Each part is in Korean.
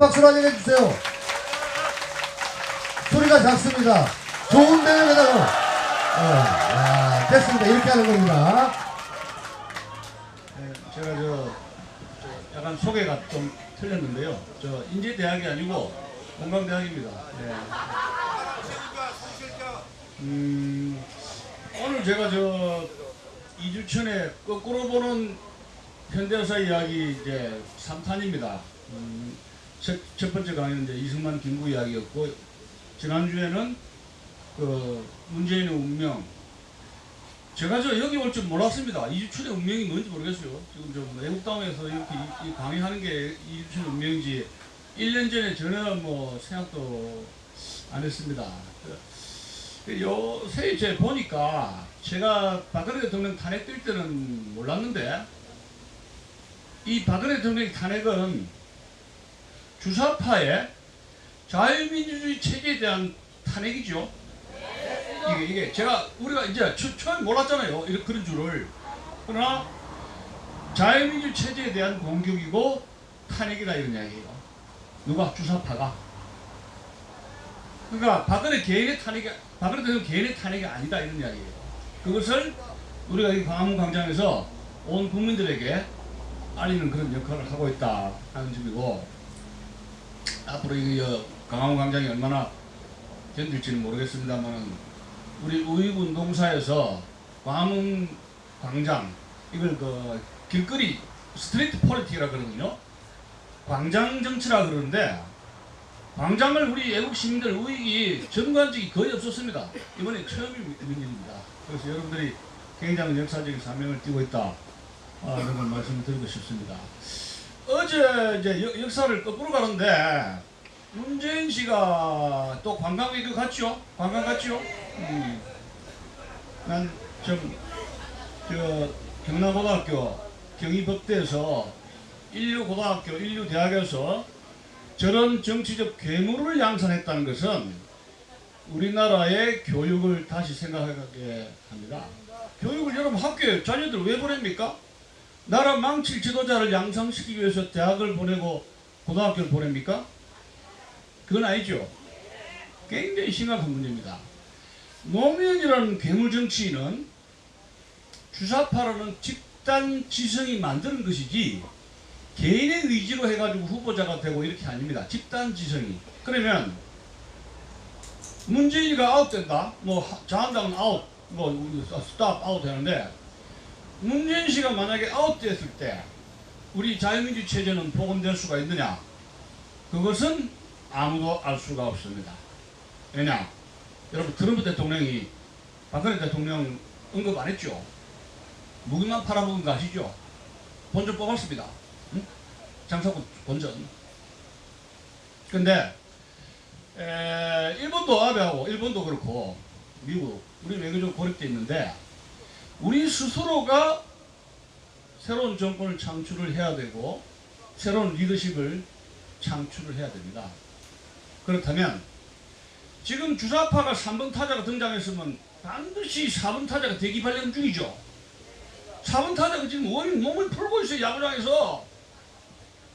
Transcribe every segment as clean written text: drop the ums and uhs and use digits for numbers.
박수로 환영해 주세요. 소리가 작습니다. 좋은데요, 매달. 됐습니다. 이렇게 하는 겁니다. 네, 제가 약간 소개가 좀 틀렸는데요. 저 인제대학이 아니고 공강대학입니다. 네. 오늘 제가 이주천의 거꾸로 보는 현대사 이야기 이제 3탄입니다. 첫 번째 강의는 이제 이승만 김구 이야기였고, 지난주에는 그 문재인의 운명. 제가 여기 올 줄 몰랐습니다. 이주천의 운명이 뭔지 모르겠어요. 지금 애국당에서 이렇게 강의하는 게 이주천의 운명인지 1년 전에 전혀 생각도 안 했습니다. 요새 이제 보니까 제가 박근혜 대통령 탄핵될 때는 몰랐는데, 이 박근혜 대통령 탄핵은 주사파의 자유민주주의 체제에 대한 탄핵이죠. 이게 우리가 이제 처음 몰랐잖아요. 그런 줄을. 그러나 자유민주 체제에 대한 공격이고 탄핵이다 이런 이야기예요. 누가? 주사파가. 그러니까 박근혜 대통령 개인의 탄핵이 아니다 이런 이야기예요. 그것을 우리가 이 광화문 광장에서 온 국민들에게 알리는 그런 역할을 하고 있다 하는 점이고, 앞으로 이 광화문 광장이 얼마나 견딜지는 모르겠습니다만, 우리 우익운동사에서 광화문 광장, 이걸 길거리 스트리트 폴리틱이라 그러거든요. 광장 정치라 그러는데, 광장을 우리 애국 시민들 우익이 전관 적이 거의 없었습니다. 이번에 처음인 일입니다. 그래서 여러분들이 굉장히 역사적인 사명을 띠고 있다, 이런 걸 말씀을 드리고 싶습니다. 어제 이제 역사를 거꾸로 가는데, 문재인 씨가 또 관광에 갔죠? 관광 갔죠? 난 경남고등학교 경희법대에서 인류고등학교 인류대학에서 저런 정치적 괴물을 양산했다는 것은 우리나라의 교육을 다시 생각하게 합니다. 교육을 여러분 학교에 자녀들 왜 보냅니까? 나라 망칠 지도자를 양성시키기 위해서 대학을 보내고 고등학교를 보냅니까? 그건 아니죠. 굉장히 심각한 문제입니다. 노무현이라는 괴물 정치인은 주사파라는 집단 지성이 만드는 것이지 개인의 의지로 해가지고 후보자가 되고 이렇게 아닙니다. 집단 지성이. 그러면 문재인이가 아웃된다. 자한당은 아웃, 스탑 아웃 되는데, 문재인 씨가 만약에 아웃됐을 때 우리 자유민주 체제는 복원될 수가 있느냐? 그것은 아무도 알 수가 없습니다. 왜냐? 여러분, 트럼프 대통령이 박근혜 대통령 언급 안 했죠? 무기만 팔아먹은 거 아시죠? 본전 뽑았습니다. 응? 장사꾼 본전. 근데 일본도 아베하고 일본도 그렇고 미국, 우리 외교적 고립돼 있는데, 우리 스스로가 새로운 정권을 창출을 해야 되고 새로운 리더십을 창출을 해야 됩니다. 그렇다면 지금 주사파가 3번 타자가 등장했으면 반드시 4번 타자가 대기 발령 중이죠. 4번 타자가 지금 몸을 풀고 있어요. 야구장에서.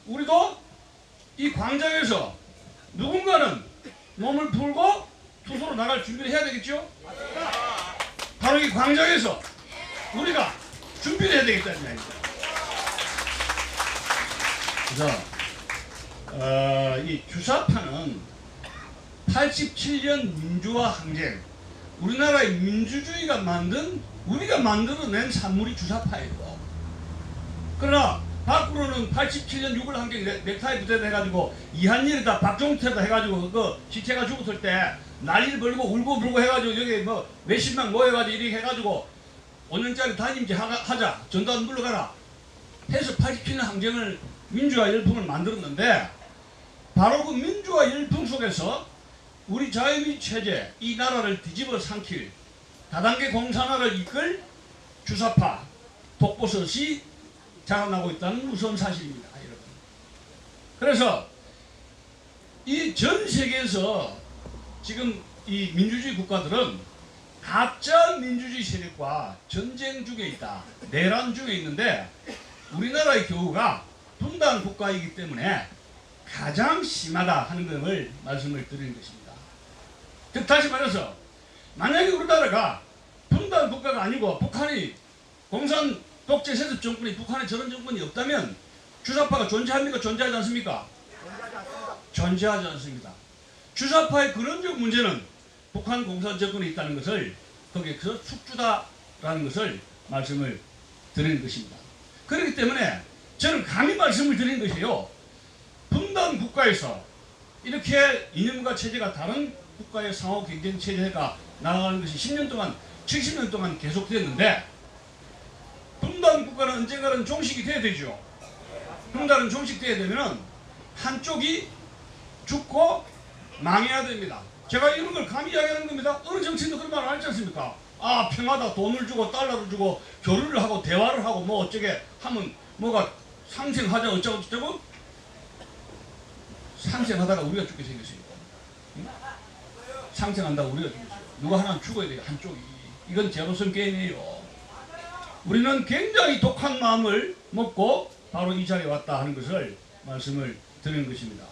우리도 이 광장에서 누군가는 몸을 풀고 투수로 나갈 준비를 해야 되겠죠. 바로 이 광장에서 우리가 준비를 해야 되겠다는 이야기입니다. 그래서 이 주사파는 87년 민주화 항쟁, 우리나라의 민주주의가 우리가 만들어낸 산물이 주사파예요. 그러나 밖으로는 87년 6월 항쟁 넥타이 부대다 해가지고 이한일이다 박종태다 해가지고 그 시체가 죽었을 때 난리를 벌고 울고 불고 해가지고 여기 몇십만 모여가지고 이렇게 해가지고 5년짜리 단임제 하자, 전두환 물러가라 해서 87년 항쟁을 민주화 열풍을 만들었는데, 바로 그 민주화 열풍 속에서 우리 자유민주 체제, 이 나라를 뒤집어 삼킬 다단계 공산화를 이끌 주사파 독보섯이 자라나고 있다는 무서운 사실입니다, 여러분. 그래서 이 전 세계에서 지금 이 민주주의 국가들은 가짜 민주주의 세력과 전쟁 중에 있다, 내란 중에 있는데, 우리나라의 경우가 분단 국가이기 때문에 가장 심하다 하는 것을 말씀을 드리는 것입니다. 즉 다시 말해서 만약에 우리나라가 분단 국가가 아니고 북한이 공산 독재 세습 정권이 북한에 저런 정권이 없다면 주사파가 존재합니까? 존재하지 않습니까? 존재하지 않습니다. 주사파의 근원적 문제는 북한 공산 정권이 있다는 것을 거기에서 숙주다라는 것을 말씀을 드리는 것입니다. 그렇기 때문에 저는 감히 말씀을 드리는 것이요. 분단 국가에서 이렇게 이념과 체제가 다른 국가의 상호 경쟁 체제가 나아가는 것이 10년 동안 70년 동안 계속됐는데 분단 국가는 언젠가는 종식이 돼야 되죠. 분단은 종식돼야 되면 한쪽이 죽고 망해야 됩니다. 제가 이런 걸 감히 이야기하는 겁니다. 어느 정치인도 그런 말 안 하지 않습니까? 아 평화다 돈을 주고 달러를 주고 교류를 하고 대화를 하고 뭐 어쩌게 하면 뭐가 상생하자 어쩌고 저쩌고 상생하다가 우리가 죽게 생겼어요. 응? 상생한다고 우리가 죽겠어요. 누가 하나 죽어야 돼요. 한쪽이. 이건 제로섬 게임이에요. 우리는 굉장히 독한 마음을 먹고 바로 이 자리에 왔다 하는 것을 말씀을 드리는 것입니다.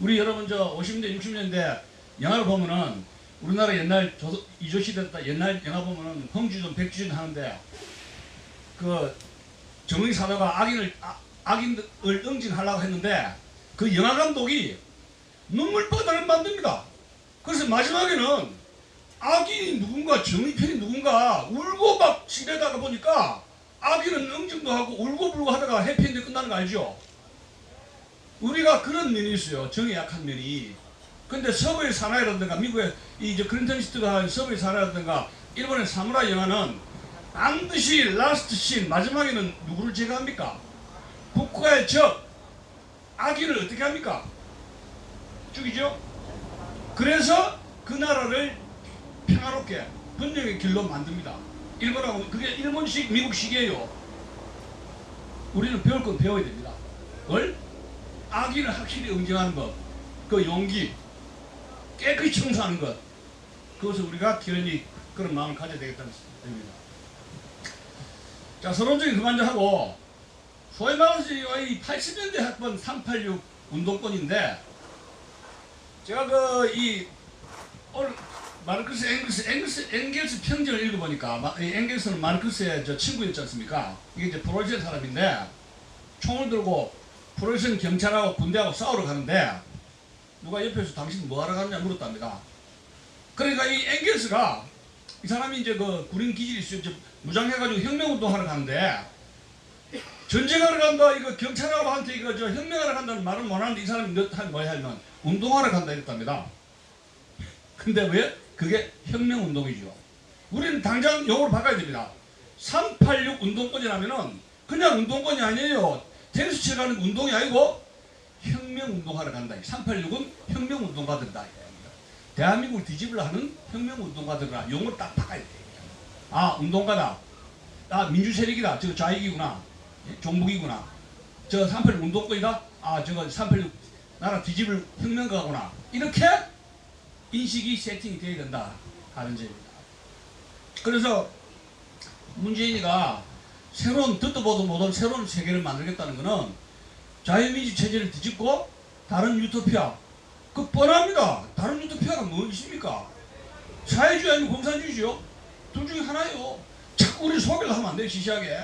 우리 여러분 저 50년대 60년대 영화를 보면은 우리나라 옛날 이조시대 때 옛날 영화 보면은 홍주전 백주전 하는데 그 정의 사도가 악인을 응징하려고 했는데 그 영화 감독이 눈물바다를 만듭니다. 그래서 마지막에는 악인이 누군가 정의편이 누군가 울고 막 집에다가 보니까 악인은 응징도 하고 울고불고 하다가 해피엔드 끝나는 거 알죠? 우리가 그런 면이 있어요. 정이 약한 면이. 근데 서부의 사나이라든가 미국의 이제 클린턴 이스트가 한 서부의 사나이라든가 일본의 사무라이 영화는 반드시 라스트 씬 마지막에는 누구를 제거합니까? 국가의 적 악인을 어떻게 합니까? 죽이죠? 그래서 그 나라를 평화롭게 번영의 길로 만듭니다. 일본하고 그게 일본식 미국식이에요. 우리는 배울 건 배워야 됩니다. 뭘? 악인을 확실히 응징하는 것, 그 용기, 깨끗이 청소하는 것, 그것을 우리가 기원히 그런 마음을 가져야 되겠다는 뜻입니다. 자, 서론적인 그만 좀 하고, 소위 말해서 이 80년대 학번 386 운동권인데, 제가 오늘 마르크스 엥겔스 평전을 읽어보니까, 엥겔스는 마르크스의 저 친구였지 않습니까? 이게 이제 프로이센 사람인데, 총을 들고 프로이센 경찰하고 군대하고 싸우러 가는데, 누가 옆에서 당신 뭐 하러 가느냐 물었답니다. 그러니까 이 엥겔스가, 이 사람이 이제 그 군인 기질이 있어요. 무장해가지고 혁명운동하러 가는데, 전쟁하러 간다, 이거 경찰하고한테 이거 저 혁명하러 간다는 말을 못 하는데 이 사람이 뭐야 하면 운동하러 간다 이랬답니다. 근데 왜? 그게 혁명운동이죠. 우리는 당장 용어로 바꿔야 됩니다. 386 운동권이라면은 그냥 운동권이 아니에요. 테니스 치러 가는 운동이 아니고 혁명운동하러 간다. 386은 혁명운동가들이다. 대한민국을 뒤집으려 하는 혁명운동가들이라 용어를 딱 바꿔야 돼. 아, 운동가다. 아, 민주세력이다. 저거 좌익이구나. 종북이구나. 저 386 운동권이다. 아, 저거 386 나라 뒤집을 혁명가구나. 이렇게 인식이 세팅이 되어야 된다 하는 점입니다. 그래서 문재인이가 새로운 듣도 보도 못한 새로운 세계를 만들겠다는 것은 자유민주 체제를 뒤집고 다른 유토피아, 그 뻔합니다. 다른 유토피아가 무엇입니까? 사회주의 아니면 공산주의죠. 둘 중에 하나예요. 자꾸 우리 소개를 하면 안 돼요. 시시하게.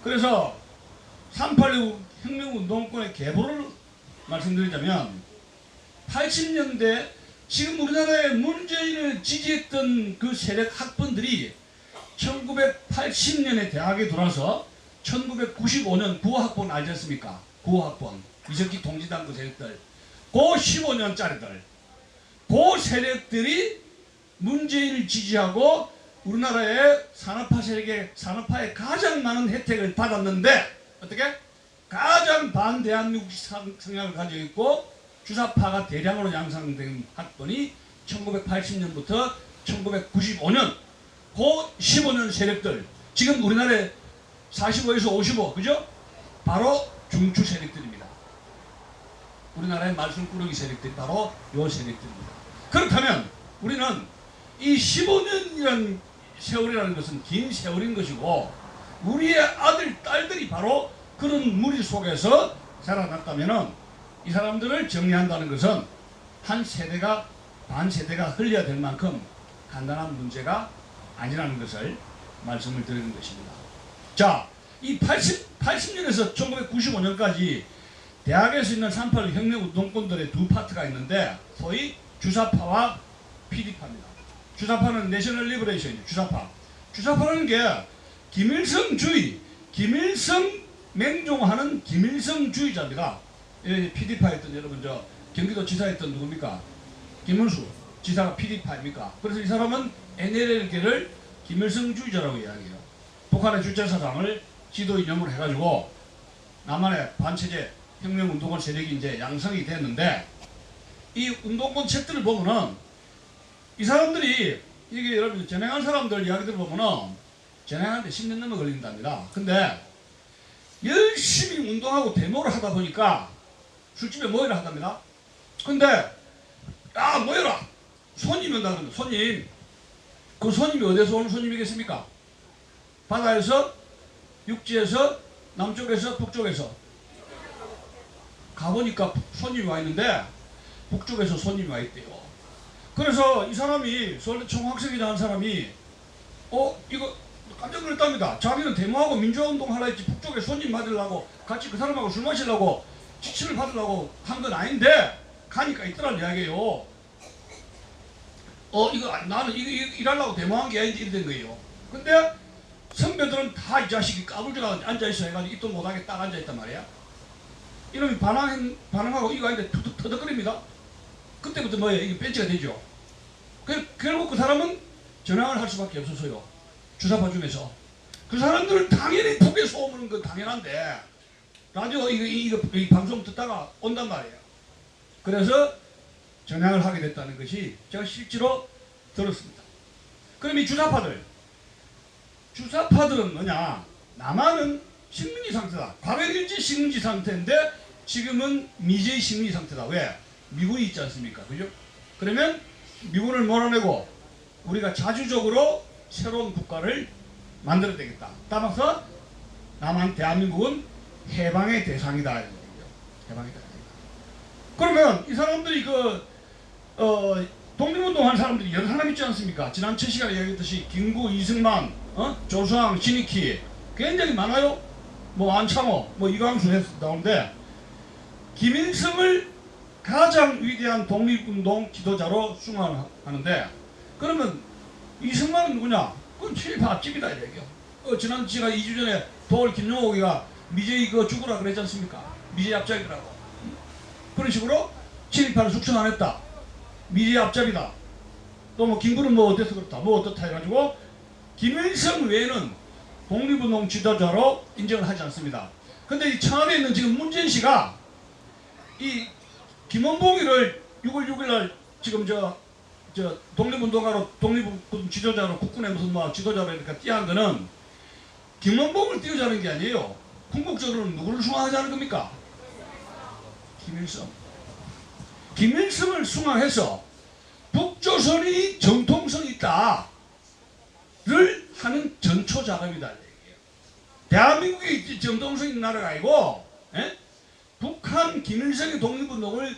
그래서 386 혁명운동권의 계보를 말씀드리자면 80년대 지금 우리나라에 문재인을 지지했던 그 세력 학번들이 1980년에 대학에 들어와서 1995년 9학번 알지 않습니까? 9학번 이석기 동지당 그 세력들, 그 15년짜리들, 그 세력들이 문재인을 지지하고 우리나라의 산업화의 가장 많은 혜택을 받았는데 어떻게? 가장 반대한민국 성향을 가지고 있고 주사파가 대량으로 양상된 학번이 1980년부터 1995년 그 15년 세력들, 지금 우리나라에 45에서 55 그죠? 바로 중추 세력들입니다. 우리나라의 말썽꾸러기 세력들이 바로 요 세력들입니다. 그렇다면 우리는 이 15년이라는 세월이라는 것은 긴 세월인 것이고 우리의 아들, 딸들이 바로 그런 무리 속에서 살아났다면은 이 사람들을 정리한다는 것은 한 세대가 반 세대가 흘려야 될 만큼 간단한 문제가 아니라는 것을 말씀을 드리는 것입니다. 자, 이 80년에서 1995년까지 대학에서 있는 3.8 혁명운동권들의 두 파트가 있는데 소위 주사파와 PD파입니다. 주사파는 내셔널 리버레이션이죠. 주사파. 주사파라는 게 김일성주의, 김일성 맹종하는 김일성주의자입니다. PD파였던 여러분 저 경기도 지사였던 누굽니까? 김문수 지사가 PD파입니까? 그래서 이 사람은 NLL계를 김일성주의자라고 이야기해요. 북한의 주체사상을 지도 이념으로 해가지고 남한의 반체제 혁명운동권 세력이 이제 양성이 됐는데 이 운동권 책들을 보면은 이 사람들이 이게 여러분 전행한 사람들 이야기들을 보면은 전행하는데 10년 넘어 걸린답니다. 근데 열심히 운동하고 데모를 하다 보니까 술집에 모여라 하답니다. 근데 야 모여라 손님이 온다 그러면 손님 그 손님이 어디서 오는 손님이겠습니까? 바다에서 육지에서 남쪽에서 북쪽에서 가보니까 손님이 와 있는데 북쪽에서 손님이 와 있대요. 그래서 이 사람이 서울대 총학생회장 한 사람이 이거 깜짝 놀랐답니다. 자기는 데모하고 민주화운동 하라 했지 북쪽에 손님 받으려고 같이 그 사람하고 술 마시려고 지침을 받으려고 한 건 아닌데 가니까 있더란 이야기예요. 이거 나는 이거 일하려고 데모한 게 아닌지 이래 된 거예요. 근데 선배들은 다 이 자식이 까불지가 앉아있어 해가지고 입도 못하게 딱 앉아있단 말이야. 이러면 반항하고 이거 아닌데 터득거립니다. 그때부터 뭐예요? 이게 벤치가 되죠. 결국 그 사람은 전향을 할 수밖에 없었어요. 주사파 중에서. 그 사람들은 당연히 북에 소문은 건 당연한데 라디오 이 방송 듣다가 온단 말이에요. 그래서 전향을 하게 됐다는 것이 제가 실제로 들었습니다. 그럼 이 주사파들은 뭐냐? 남한은 식민지 상태다. 과거일지 식민지 상태인데 지금은 미제의 식민지 상태다. 왜? 미군이 있지 않습니까? 그죠? 그러면 미군을 몰아내고 우리가 자주적으로 새로운 국가를 만들어야 되겠다. 따라서 남한 대한민국은 해방의 대상이다. 해방의 대상이다. 그러면 이 사람들이 독립운동하는 사람들이 여러 사람 있지 않습니까? 지난 7시간에 얘기했듯이 김구, 이승만, 조수왕, 신익희 굉장히 많아요. 뭐 안창호, 뭐 이광수 해서 나오는데 김일성을 가장 위대한 독립운동 지도자로 숭상하는데 그러면 이승만은 누구냐? 그건 친일파 앞집이다 이 얘기요. 지난 제가 2주 전에 도올 김용옥이가 미제이 죽으라 그랬지 않습니까? 미제이 앞잡이라고. 그런 식으로 친일파를 숙청 안 했다. 미제이 앞잡이다. 또 뭐 김구는 뭐 어때서 그렇다. 뭐 어떻다 해가지고 김일성 외에는 독립운동 지도자로 인정을 하지 않습니다. 근데 이 청와대에 있는 지금 문재인 씨가 이 김원봉이를 6월 6일날 지금 저 독립운동가로 독립운동 지도자로 국군의 무슨 뭐 지도자로 이렇게 띄한 거는 김원봉을 띄우자는 게 아니에요. 궁극적으로는 누구를 숭상하자는 겁니까? 김일성. 김일성을 숭상해서 북조선이 정통성이 있다를 하는 전초 작업이다. 대한민국이 정통성 있는 나라가 아니고 북한 김일성의 독립운동을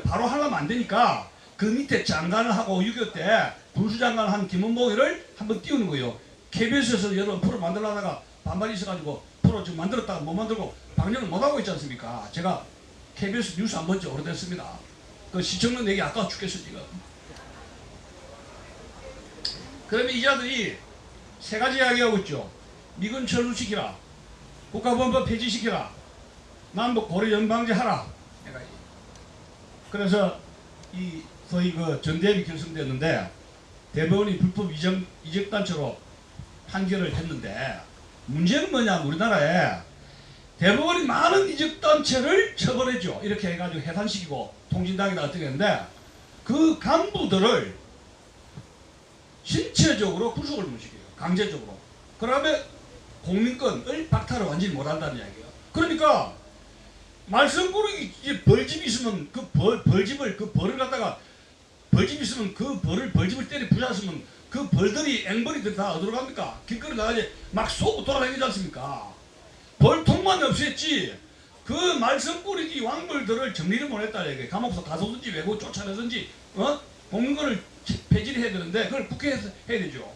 바로 하려면 안 되니까 그 밑에 장관을 하고 6.25 때 군수장관을 한 김원봉이를 한번 띄우는 거예요. KBS에서 여러 프로 만들려다가 반발이 있어가지고 프로 지금 만들었다가 못 만들고 방영을 못하고 있지 않습니까? 제가 KBS 뉴스 안 본 지 오래됐습니다. 그 시청률 내기 아까워 죽겠어 지금. 그러면 이 자들이 세 가지 이야기하고 있죠. 미군 철수시키라. 국가본부 폐지시키라. 남북 고려 연방제 하라. 그래서 이 소위 전대협이 결성됐는데 대법원이 불법 이적단체로 판결을 했는데 문제는 뭐냐? 우리나라에 대법원이 많은 이적단체를 처벌했죠. 이렇게 해가지고 해산시키고 통진당이다 어떻게 했는데 그 간부들을 신체적으로 구속을 못 시켜요. 강제적으로. 그러면 공민권을 박탈을 완전히 못한다는 이야기예요. 그러니까 말썽꾸러기 이제 벌집이 있으면 그 벌을 갖다가 벌집이 있으면 그 벌집을 때려 부셨으면 그 벌들이 앵벌이들 다 어디로 갑니까? 길거리 나가지 막 쏘고 돌아다니지 않습니까? 벌통만 없앴지 그 말썽꾸러기 왕벌들을 정리를 못했다 이게 감옥에서 가두든지 외고 쫓아내든지 공무원을 폐지를 해야 되는데 그걸 국회에서 해야 되죠.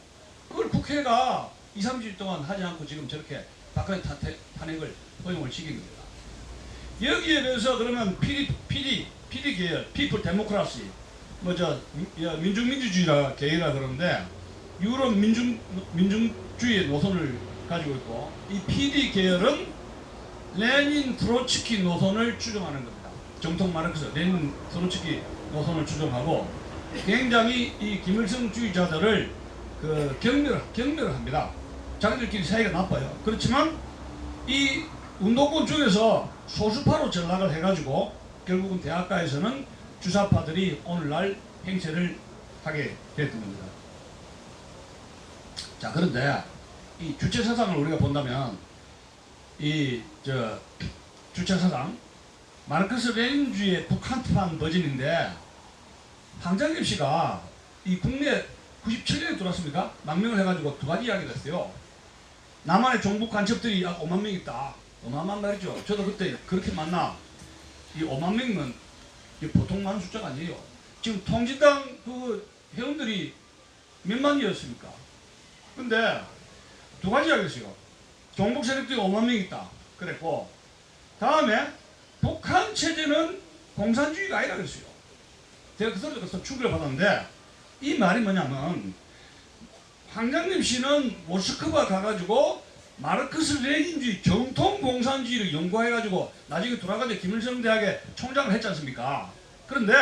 그걸 국회가 2, 30일 동안 하지 않고 지금 저렇게 박근혜 탄핵을 허용을 시킨 겁니다. 여기에 대해서 그러면 PD 계열, 피플 데모크라시, 민중민주주의라 계열이라 그러는데 유럽 민중주의의 노선을 가지고 있고 이 PD 계열은 레닌 트로츠키 노선을 추종하는 겁니다. 정통 마르크스, 레닌 트로츠키 노선을 추종하고 굉장히 이 김일성주의자들을 경멸을 합니다. 자기들끼리 사이가 나빠요. 그렇지만 이 운동권 쪽에서 소수파로 전락을 해가지고 결국은 대학가에서는 주사파들이 오늘날 행세를 하게 됐던 겁니다. 자, 그런데 이 주체 사상을 우리가 본다면 주체 사상 마르크스 레닌주의의 북한판 버전인데 황장엽 씨가 이 국내 97년에 들어왔습니까? 망명을 해가지고 두 가지 이야기를 했어요. 남한의 종북 간첩들이 약 5만 명 있다. 어마어마한 말이죠. 저도 그때 그렇게 만나 이 5만 명은 보통 많은 숫자가 아니에요. 지금 통진당 그 회원들이 몇만이었습니까? 근데 두 가지 이야기했어요. 종북 세력들이 5만 명 있다. 그랬고 다음에 북한 체제는 공산주의가 아니라 그랬어요. 제가 그 소리를 듣고 충격을 받았는데 이 말이 뭐냐면 황장엽 씨는 모스크바 가가지고 마르크스 레닌주의 정통 공산주의를 연구해가지고 나중에 돌아가서 김일성 대학의 총장을 했지 않습니까? 그런데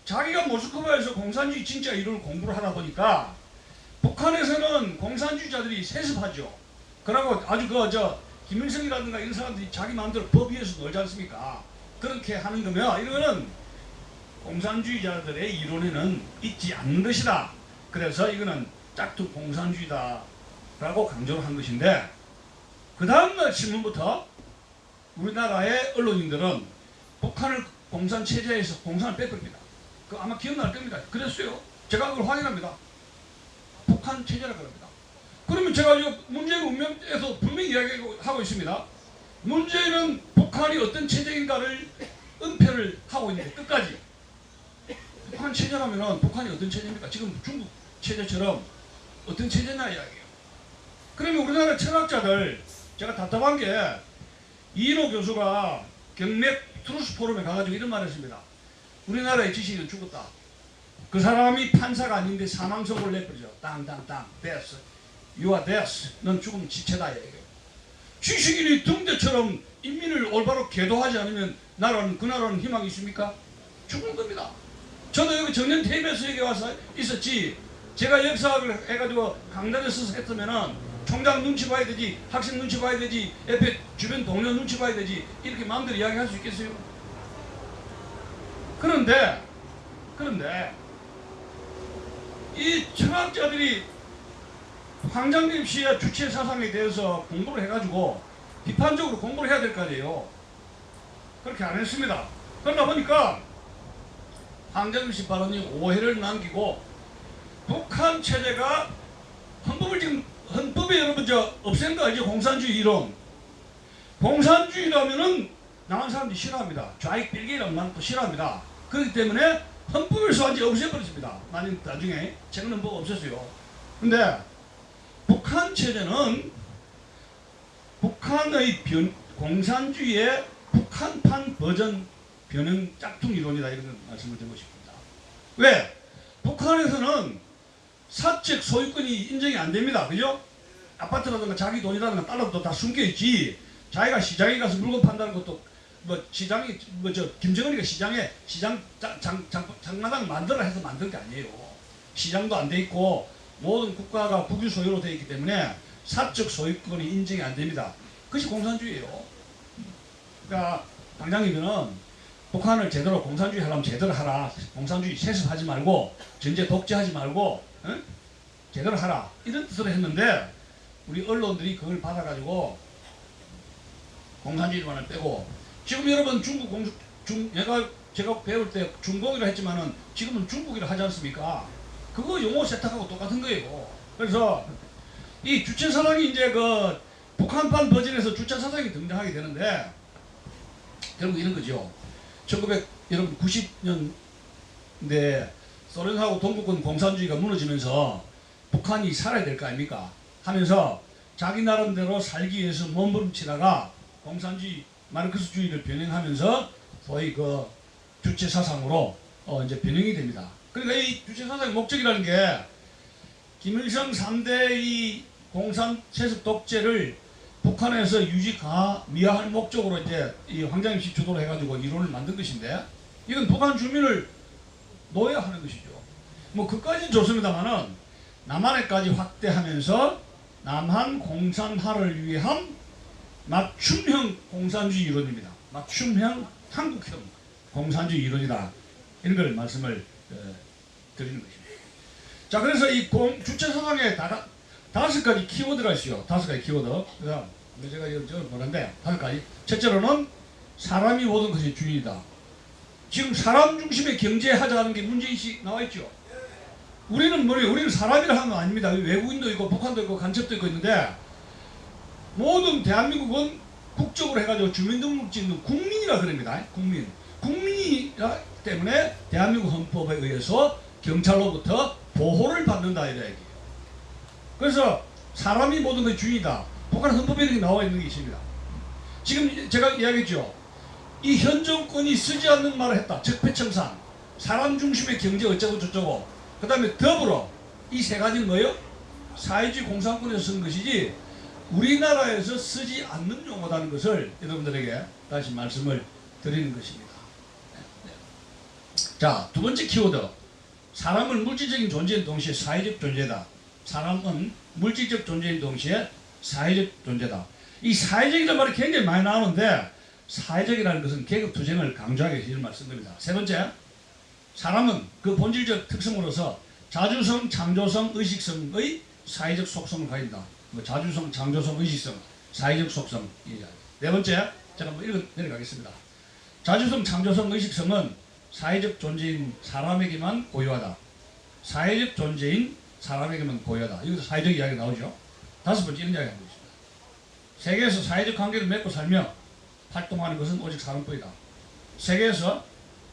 자기가 모스크바에서 공산주의 진짜 이론을 공부를 하다 보니까 북한에서는 공산주의자들이 세습하죠. 그러고 아주 김일성이라든가 이런 사람들이 자기 마음대로 법 위에서 놀지 않습니까? 그렇게 하는 거면 이거는 공산주의자들의 이론에는 있지 않는 것이다. 그래서 이거는 짝퉁 공산주의다 라고 강조를 한 것인데 그 다음날 신문부터 우리나라의 언론인들은 북한을 공산체제에서 공산을 뺏깁니다. 그 아마 기억날 겁니다. 그랬어요. 제가 그걸 확인합니다. 북한 체제라 그럽니다. 그러면 제가 이 문재인 운명에서 분명히 이야기하고 있습니다. 문재인은 북한이 어떤 체제인가를 은폐를 하고 있는데 끝까지 북한 체제라면 북한이 어떤 체제입니까? 지금 중국 체제처럼 어떤 체제냐 이야기예요. 그러면 우리나라 철학자들 제가 답답한 게 이인호 교수가 경맥 트루스 포럼에 가가지고 이런 말을 했습니다. 우리나라의 지식은 죽었다. 그 사람이 판사가 아닌데 사망 선고를 내버리죠. 땅땅땅 데스 You are death. 넌 죽음 지체다 이야기예요. 지식인이 등대처럼 인민을 올바로 계도하지 않으면 그 나라는 희망이 있습니까? 죽은 겁니다. 저도 여기 정년 퇴임해서 여기 와서 있었지. 제가 역사학을 해가지고 강단에서 했으면은 총장 눈치 봐야 되지, 학생 눈치 봐야 되지, 옆에 주변 동료 눈치 봐야 되지, 이렇게 마음대로 이야기할 수 있겠어요? 그런데 이 철학자들이 황장엽 씨의 주체 사상에 대해서 공부를 해가지고 비판적으로 공부를 해야 될 거 아니에요. 그렇게 안 했습니다. 그러다 보니까 황장엽 씨 발언이 오해를 남기고 북한 체제가 헌법에 여러분 없앤 거 알죠? 공산주의 이론. 공산주의라면은 남한 사람들이 싫어합니다. 좌익 빌게이라는 말도 싫어합니다. 그렇기 때문에 헌법에서 완전히 없애버렸습니다. 나중에 최근 헌법 없앴어요. 근데 북한 체제는 북한의 공산주의의 북한판 버전 변형 짝퉁 이론이다 이런 말씀을 드리고 싶습니다. 왜? 북한에서는 사적 소유권이 인정이 안 됩니다. 그죠? 아파트라든가 자기 돈이라든가 달러도 다 숨겨있지. 자기가 시장에 가서 물건 판다는 것도 시장이 김정은이가 시장 장마당 만들어 해서 만든 게 아니에요. 시장도 안 돼 있고 모든 국가가 국유 소유로 되어 있기 때문에 사적 소유권이 인정이 안 됩니다. 그것이 공산주의예요. 그러니까 당장이면은 북한을 제대로 공산주의 하려면 제대로 하라. 공산주의 세습하지 말고 전제 독재하지 말고 제대로 하라. 이런 뜻으로 했는데 우리 언론들이 그걸 받아가지고 공산주의만을 빼고 지금 여러분 제가 배울 때 중공이라 했지만은 지금은 중국이라 하지 않습니까? 그거 용어 세탁하고 똑같은 거예요. 그래서 이 주체사상이 이제 그 북한판 버전에서 주체사상이 등장하게 되는데 결국 이런 거죠. 1990년대 소련하고 동구권 공산주의가 무너지면서 북한이 살아야 될 거 아닙니까? 하면서 자기 나름대로 살기 위해서 몸부림치다가 공산주의 마르크스주의를 변형하면서 소위 그 주체 사상으로 이제 변형이 됩니다. 그러니까 이 주체 사상의 목적이라는 게 김일성 3대 이 공산 세습 독재를 북한에서 미화할 목적으로 이제 이 황장엽씨 주도로 해가지고 이론을 만든 것인데, 이건 북한 주민을 노예화하는 것이죠. 뭐 그까지는 좋습니다만은 남한에까지 확대하면서 남한 공산화를 위한 맞춤형 공산주의 이론입니다. 맞춤형 한국형 공산주의 이론이다. 이런 걸 말씀을 드리는 것입니다. 자, 그래서 이 주체 사상에 다섯 가지 키워드가 있어요. 다섯 가지 키워드. 그다음 제가 이거 뭐는데 다섯 가지. 첫째로는 사람이 모든 것이 주인이다. 지금 사람 중심의 경제하자는 게 문제인식 나와 있죠. 우리는 뭐예요? 우리는 사람이라 하는 거 아닙니다. 외국인도 있고 북한도 있고 간첩도 있고 있는데, 모든 대한민국은 국적으로 해가지고 주민등록증은 국민이라 그럽니다. 국민이기 때문에 대한민국 헌법에 의해서 경찰로부터 보호를 받는다 이런 얘기예요. 그래서 사람이 모든 것이 주인이다. 북한 헌법에 이렇게 나와 있는 게 있습니다. 지금 제가 이야기했죠. 이 현 정권이 쓰지 않는 말을 했다. 적폐청산, 사람 중심의 경제 어쩌고 저쩌고, 그 다음에 더불어, 이 세 가지는 뭐예요? 사회주의 공산권에서 쓴 것이지 우리나라에서 쓰지 않는 용어라는 것을 여러분들에게 다시 말씀을 드리는 것입니다. 자, 두 번째 키워드. 사람은 물질적인 존재인 동시에 사회적 존재다. 사람은 물질적 존재인 동시에 사회적 존재다. 이 사회적이라는 말이 굉장히 많이 나오는데, 사회적이라는 것은 계급투쟁을 강조하기 위해서 이런 말씀드립니다. 세 번째, 사람은 그 본질적 특성으로서 자주성, 창조성, 의식성의 사회적 속성을 가진다. 뭐 자주성, 창조성, 의식성, 사회적 속성. 네 번째, 제가 한번 읽어 내려가겠습니다. 자주성, 창조성, 의식성은 사회적 존재인 사람에게만 고유하다. 사회적 존재인 사람에게만 고유하다. 여기서 사회적 이야기가 나오죠. 다섯 번째, 이런 이야기 하고 있습니다. 세계에서 사회적 관계를 맺고 살며 활동하는 것은 오직 사람뿐이다. 세계에서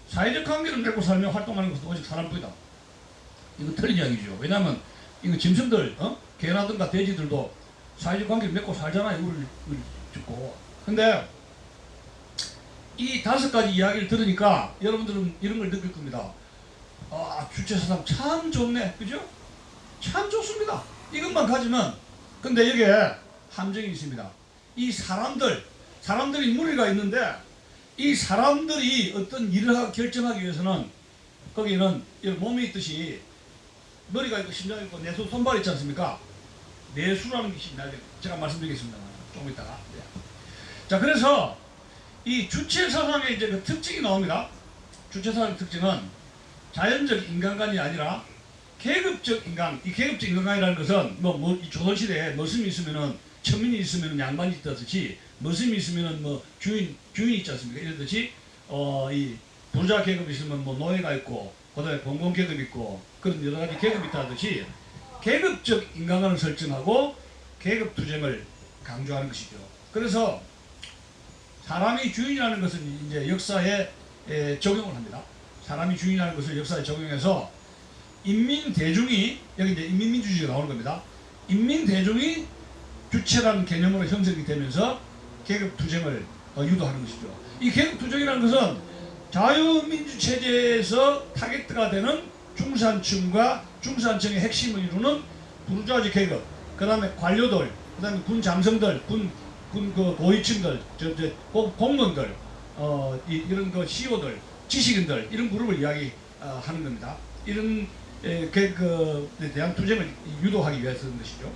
사회적 관계를 맺고 살며 활동하는 것은 오직 사람뿐이다. 이거 틀린 이야기죠. 왜냐하면 이거 짐승들, 개라든가 돼지들도 사회적 관계를 맺고 살잖아요. 우리 죽고. 근데 이 다섯 가지 이야기를 들으니까 여러분들은 이런 걸 느낄 겁니다. 아, 주체사상 참 좋네. 그죠? 참 좋습니다. 이것만 가지면. 근데 여기에 함정이 있습니다. 이 사람들이 무리가 있는데, 이 사람들이 어떤 일을 결정하기 위해서는 거기는 몸이 있듯이 머리가 있고 심장이 있고 내수 손발이 있지 않습니까? 내수라는 것이 있나요? 제가 말씀드리겠습니다. 조금 있다가. 네. 자, 그래서 이 주체사상의 이제 그 특징이 나옵니다. 주체사상의 특징은 자연적 인간관이 아니라 계급적 인간. 이 계급적 인간관이라는 것은 이 조선시대에 머슴이 있으면은 천민이 있으면은 양반이 있다듯이, 머슴이 있으면은 뭐 주인이 있지 않습니까? 이러듯이 이 부자 계급이 있으면 뭐 노예가 있고, 그다음에 공공 계급이 있고, 그런 여러 가지 계급이 있다듯이 계급적 인간관을 설정하고 계급 투쟁을 강조하는 것이죠. 그래서 사람이 주인이라는 것은 이제 역사에 적용을 합니다. 사람이 주인이라는 것을 역사에 적용해서 인민 대중이, 여기 이제 인민민주주의가 나오는 겁니다. 인민 대중이 주체라는 개념으로 형성이 되면서 계급 투쟁을 유도하는 것이죠. 이 계급 투쟁이라는 것은 자유민주 체제에서 타겟가 되는 중산층과 중산층의 핵심을 이루는 부르주아지 계급, 그 다음에 관료들, 그 다음에 군 장성들, 그 고위층들, 공무원들, 이런 그 CEO들, 지식인들, 이런 그룹을 이야기하는 겁니다. 이런 계급에 대한 투쟁을 유도하기 위해서 하는 것이죠.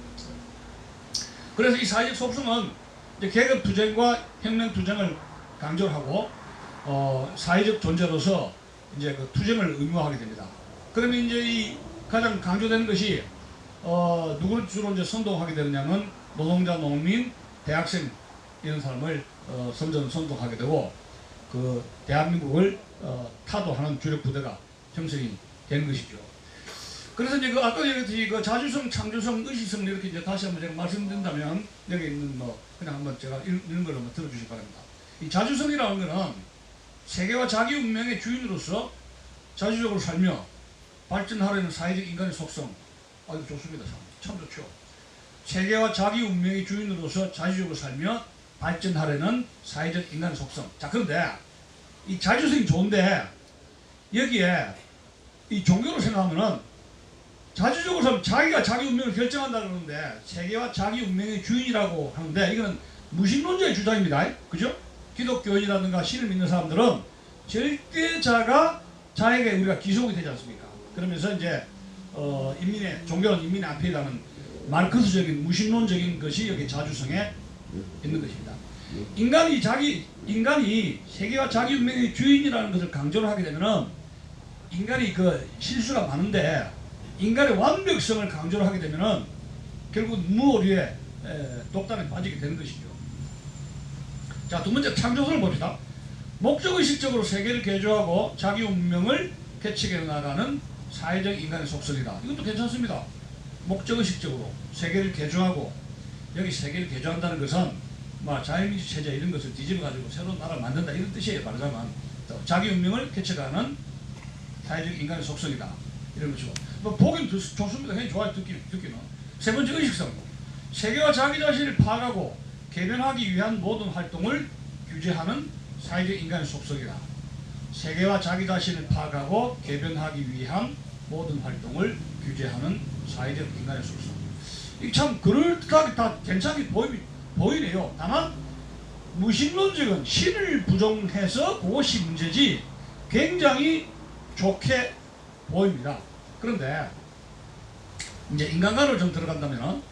그래서 이 사회적 속성은 이제 계급 투쟁과 혁명 투쟁을 강조하고 사회적 존재로서 이제 그 투쟁을 의무화하게 됩니다. 그러면 이제 이 가장 강조되는 것이 누구를 주로 이제 선동하게 되느냐면 노동자, 농민, 대학생 이런 사람을 선동하게 되고, 그 대한민국을 타도하는 주력 부대가 형성이 되는 것이죠. 그래서 이제 아까 얘기했듯이 그 자주성, 창조성, 의식성 이렇게 이제 다시 한번 제가 말씀드린다면, 여기 있는 그냥 한번 제가 읽는 걸 한번 들어주시기 바랍니다. 이 자주성이라는 것은 세계와 자기 운명의 주인으로서 자주적으로 살며 발전하려는 사회적 인간의 속성. 아주 좋습니다. 참 좋죠. 세계와 자기 운명의 주인으로서 자주적으로 살며 발전하려는 사회적 인간의 속성. 자, 그런데 이 자주성이 좋은데 여기에 이 종교로 생각하면은 자주적으로 살면 자기가 자기 운명을 결정한다 그러는데 세계와 자기 운명의 주인이라고 하는데 이거는 무신론자의 주장입니다. 그죠? 기독교인이라든가 신을 믿는 사람들은 절대자가 자에게 우리가 기속이 되지 않습니까? 그러면서 이제 인민의 종교는 인민의 앞에라는 마르크스적인 무신론적인 것이 여기 자주성에 있는 것입니다. 인간이 세계와 자기 운명의 주인이라는 것을 강조를 하게 되면은 인간이 그 실수가 많은데 인간의 완벽성을 강조를 하게 되면은 결국 무오류의 독단에 빠지게 되는 것이죠. 자, 두 번째 창조성을 봅시다. 목적의식적으로 세계를 개조하고 자기 운명을 개척해 나가는 사회적 인간의 속성이다. 이것도 괜찮습니다. 목적의식적으로 세계를 개조하고 여기 세계를 개조한다는 것은 뭐 자유민주 체제 이런 것을 뒤집어가지고 새로운 나라를 만든다 이런 뜻이에요. 말하자면 자기 운명을 개척하는 사회적 인간의 속성이다. 이런 것이고 뭐 보긴 좋습니다. 굉장히 좋아요. 듣기는. 세 번째 의식성. 세계와 자기 자신을 파악하고 개변하기 위한 모든 활동을 규제하는 사회적 인간의 속성이다. 세계와 자기 자신을 파악하고 개변하기 위한 모든 활동을 규제하는 사회적 인간의 속성. 이게 참 그럴듯하게 다 괜찮게 보이네요. 다만 무신론적은 신을 부정해서 그것이 문제지 굉장히 좋게 보입니다. 그런데 이제 인간관을 좀 들어간다면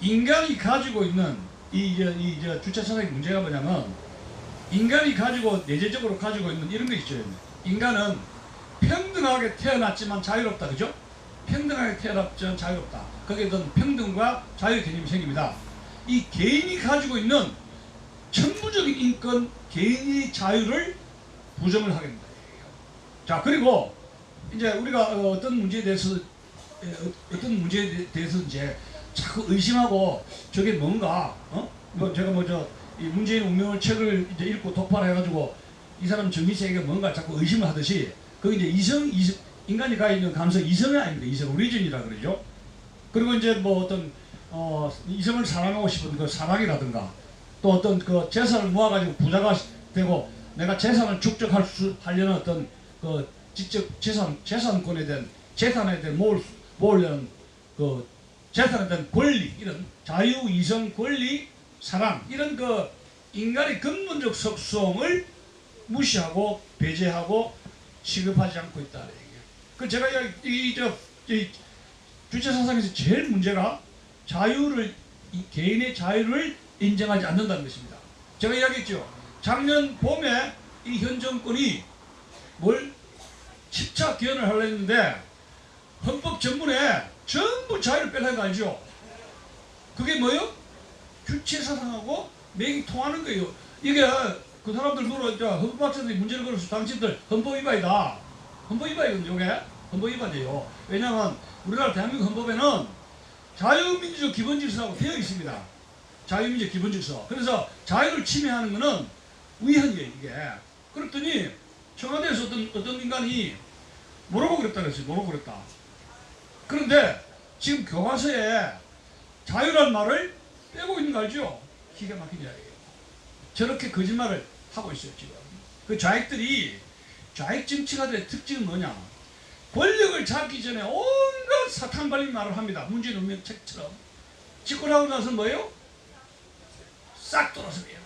인간이 가지고 있는 이 주체사상의 문제가 뭐냐면 인간이 가지고 내재적으로 가지고 있는 이런 게 있죠. 인간은 평등하게 태어났지만 자유롭다. 그죠? 평등하게 태어났지만 자유롭다. 거기에 어떤 평등과 자유 개념이 생깁니다. 이 개인이 가지고 있는 천부적인 인권, 개인의 자유를 부정을 하게 됩니다. 자, 그리고 이제 우리가 어떤 문제에 대해서 이제 자꾸 의심하고 저게 뭔가 뭐 제가 이 문재인 운명을 책을 이제 읽고 독파를 해가지고 이 사람 정치세계가 뭔가 자꾸 의심을 하듯이 그게 이제 인간이 가지고 있는 감성 이성이 아닙니다. 이성 오리진이라 그러죠. 그리고 이제 뭐 어떤 이성을 사랑하고 싶은 그 사랑이라든가 또 어떤 그 재산을 모아가지고 부자가 되고 내가 재산을 축적하려는 어떤 그 직접 재산권에 대한 재산에 대한 모으려는 그 재산에 대한 권리 이런 자유 이성 권리 사랑 이런 그 인간의 근본적 속성을 무시하고 배제하고 취급하지 않고 있다. 그 제가 이 주체 사상에서 제일 문제가 개인의 자유를 인정하지 않는다는 것입니다. 제가 이야기했죠. 작년 봄에 이 현 정권이 뭘 10차 개헌을 하려 했는데 헌법 전문에 전부 자유를 빼려는 거 알죠? 그게 뭐예요? 주체 사상하고 맥이 통하는 거예요. 이게 그 사람들 헌법학자들이 문제를 걸어서 당신들 헌법 위반이다. 헌법 위반이거든요. 이게 헌법 위반이에요. 왜냐하면 우리나라 대한민국 헌법에는 자유민주적 기본질서라고 되어 있습니다. 자유민주적 기본질서. 그래서 자유를 침해하는 것은 위헌이에요. 이게. 그랬더니 청와대에서 어떤 인간이 뭐라고 그랬다 그랬어요. 뭐라고 그랬다. 그런데 지금 교과서에 자유란 말을 빼고 있는 거 알죠? 기가 막힌 이야기예요. 저렇게 거짓말을 하고 있어요. 지금. 그 좌익들이 좌익 정치가들의 특징은 뭐냐? 권력을 잡기 전에 온갖 사탕 발린 말을 합니다. 문재인 운명 책처럼. 짓고 나고 나서 뭐예요? 싹 돌아서요.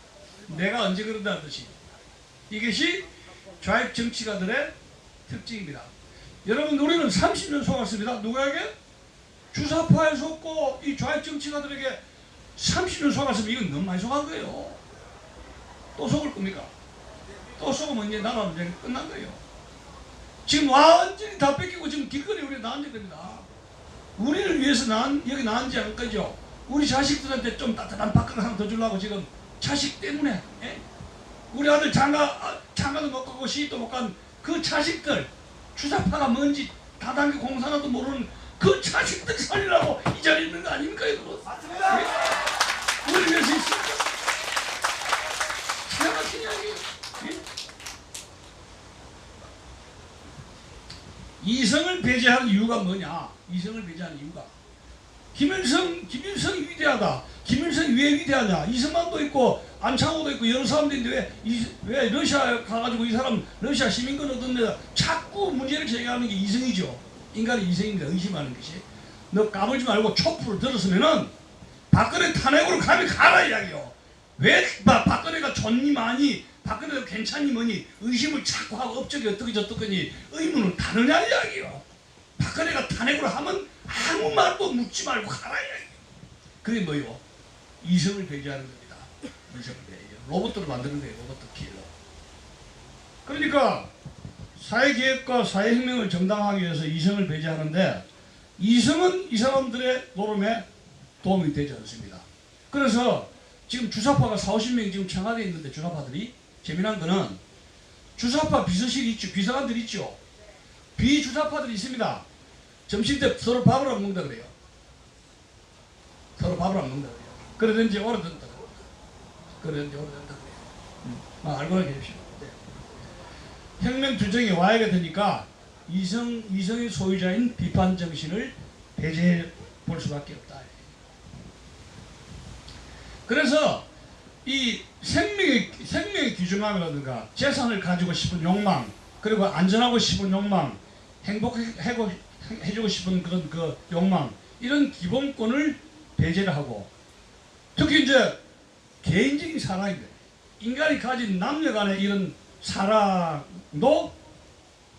내가 언제 그런다는 듯이. 이것이 좌익 정치가들의 특징입니다. 여러분 우리는 30년 속았습니다. 누구에게? 주사파에 속고 이 좌익 정치가들에게 30년 속았으면 이건 너무 많이 속은 거예요. 또 속을 겁니까? 또 속으면 이제 나라는 이제 끝난 거예요. 지금 완전히 다 뺏기고 지금 길거리에 우리가 나앉아야 됩니다. 우리를 위해서 여기 나앉지 않을 거죠. 우리 자식들한테 좀 따뜻한 밥그릇 하나 더 주려고 지금 자식 때문에 우리 아들 장가도 못 가고 시집도 못 간 그 자식들 주사파가 뭔지 다단계 공산화도 모르는 그 자식들 살리라고 이 자리에 있는 거 아닙니까 여러분? 맞습니다. 우리 위해서 있습니다. 이성을 배제하는 이유가 뭐냐? 이성을 배제하는 이유가 김일성이 위대하다. 김일성이 왜 위대하냐? 이승만도 있고 안창호도 있고 여러 사람도 있는데 왜 러시아 가가지고 이 사람 러시아 시민권 얻었는데 자꾸 문제를 제기하는 게 이성이죠. 인간의 이성입니다. 의심하는 것이. 너 까불지 말고 촛불을 들었으면은 박근혜 탄핵으로 가면 가라 이야기요. 왜 박근혜가 좋니 많이 박근혜가 괜찮니 뭐니 의심을 자꾸 하고 업적이 어떻게 저떻거니 의문을 다느냐 이야기요. 박근혜가 탄핵으로 하면 아무 말도 묻지 말고 가라 이야기. 그게 뭐요? 이성을 배제하는 겁니다. 이성을 배제. 로봇들을 만드는 거예요. 로봇 킬러. 그러니까 사회계획과 사회혁명을 정당화하기 위해서 이성을 배제하는데 이성은 이 사람들의 노름에 도움이 되지 않습니다. 그래서 지금 주사파가 40~50명이 지금 청와대에 있는데 주사파들이 재미난 거는 주사파 비서실이 있죠. 비서관들이 있죠. 비주사파들이 있습니다. 점심때 서로 밥을 안 먹는다 그래요. 서로 밥을 안 먹는다 그래요. 그러든지 오래된다 그래요. 알고나 계십시오. 네. 혁명 투쟁이 와야게 되니까 이성의 소유자인 비판 정신을 배제해 볼 수밖에 없다. 그래서 이 생명의 귀중함이라든가 재산을 가지고 싶은 욕망, 그리고 안전하고 싶은 욕망, 행복해주고 싶은 그런 그 욕망, 이런 기본권을 배제를 하고, 특히 이제 개인적인 사랑인데 인간이 가진 남녀 간의 이런 사랑도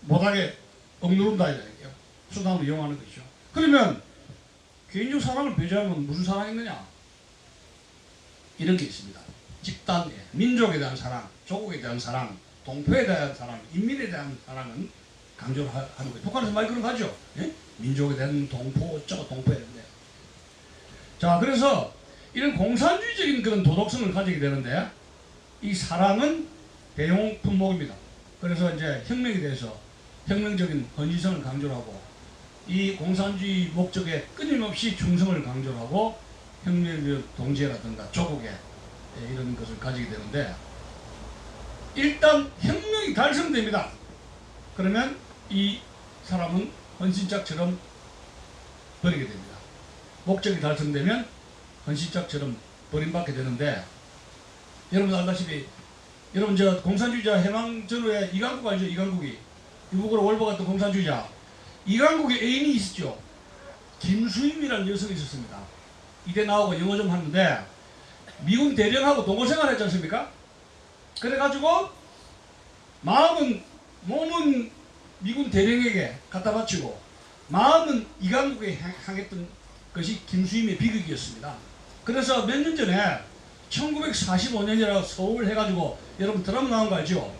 못하게 억누른다 이거예요. 수단으로 이용하는 것이죠. 그러면 개인적 사랑을 배제하면 무슨 사랑이있느냐? 이런 게 있습니다. 집단, 민족에 대한 사랑, 조국에 대한 사랑, 동포에 대한 사랑, 인민에 대한 사랑은 강조를 하는 거예요. 북한에서 많이 그런 거 하죠. 예? 민족에 대한 동포, 어쩌고 동포에 대한. 자, 그래서 이런 공산주의적인 그런 도덕성을 가지게 되는데 이 사랑은 대용 품목입니다. 그래서 이제 혁명에 대해서 혁명적인 헌신성을 강조를 하고 이 공산주의 목적에 끊임없이 충성을 강조를 하고 혁명의 동지라든가 조국에 이런 것을 가지게 되는데 일단 혁명이 달성됩니다. 그러면 이 사람은 헌신짝처럼 버리게 됩니다. 목적이 달성되면 헌신짝처럼 버림받게 되는데 여러분 알다시피 여러분 저 공산주의자 해방 전후에 이강국 알죠? 이강국이 유복으로 월보갔던 공산주의자 이강국의 애인이 있었죠. 김수임이라는 여성이 있었습니다. 이대 나오고 영어 좀 하는데 미군 대령하고 동거생활 했지 않습니까? 그래가지고 몸은 미군 대령에게 갖다 바치고 마음은 이강국에 향했던 것이 김수임의 비극이었습니다. 그래서 몇 년 전에 1945년이라고 서울 해가지고 여러분 드라마 나온 거 알죠?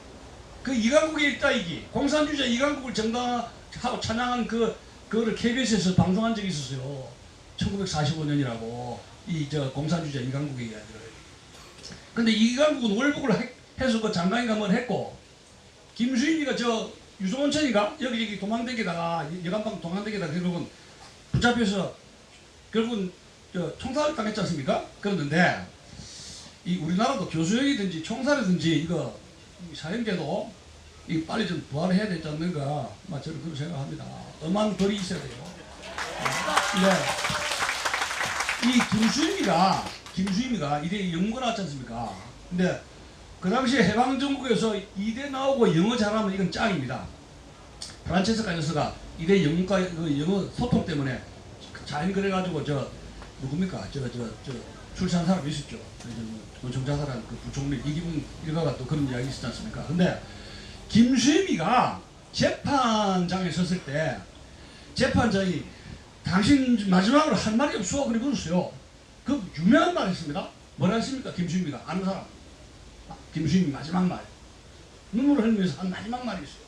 그 이강국의 일다이기 공산주의자 이강국을 정당하고 찬양한 그거를 KBS에서 방송한 적이 있었어요. 1945년이라고 이 저 공산주의자 이강국의 이야기를. 근데 이강국은 월북을 해서 그 장관인가 뭘 했고 김수임이가 저 유성원천이가 여기 도망다니다가 여간방 도망다니다가 결국은 붙잡혀서 결국은 저 총살을 당했지 않습니까? 그랬는데 이 우리나라도 교수형이든지 총살이든지 이거 사형제도 이 빨리 좀 부활을 해야 되지 않는가 저는 그렇게 생각합니다. 엄한 벌이 있어야 돼요. 이 김수임이가 이대 영문과 나왔지 않습니까? 근데 그 당시에 해방정국에서 이대 나오고 영어 잘하면 이건 짱입니다. 프란체스카 여사가 이대 영문과 그 영어 소통 때문에 잘 그래가지고 누굽니까? 출산 사람이 있었죠. 권총자사라는 그 부총리 이기붕 일가가 또 그런 이야기 있었지 않습니까? 근데 김수임이가 재판장에 섰을 때 재판장이 당신 마지막으로 할 말이 없어 그래 물었어요. 그 유명한 말 했습니다. 뭐라 했습니까? 김수임이가 아는 사람. 김수임이 마지막 말 눈물을 흘리면서 한 마지막 말이 있어요.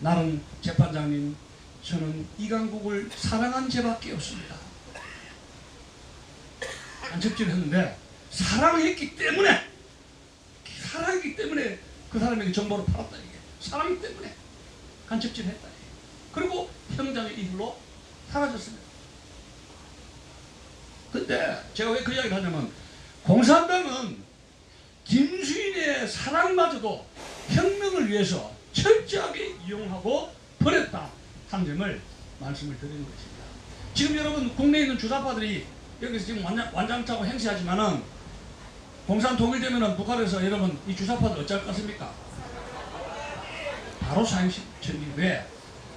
나는 재판장님 저는 이강국을 사랑한 죄밖에 없습니다. 간첩질을 했는데 사랑했기 때문에 그 사람에게 정보를 팔았다 이게 사랑 때문에 간첩질을 했다 이게. 그리고 형장의 이불로 사라졌습니다. 근데 제가 왜 그 이야기를 하냐면 공산당은 김수인의 사랑마저도 혁명을 위해서 철저하게 이용하고 버렸다. 항쟁을 말씀을 드리는 것입니다. 지금 여러분 국내에 있는 주사파들이 여기서 지금 완장차고 행세하지만은 공산 통일되면은 북한에서 여러분 이 주사파들 어쩔 것입니까? 바로 사형시켜니 왜?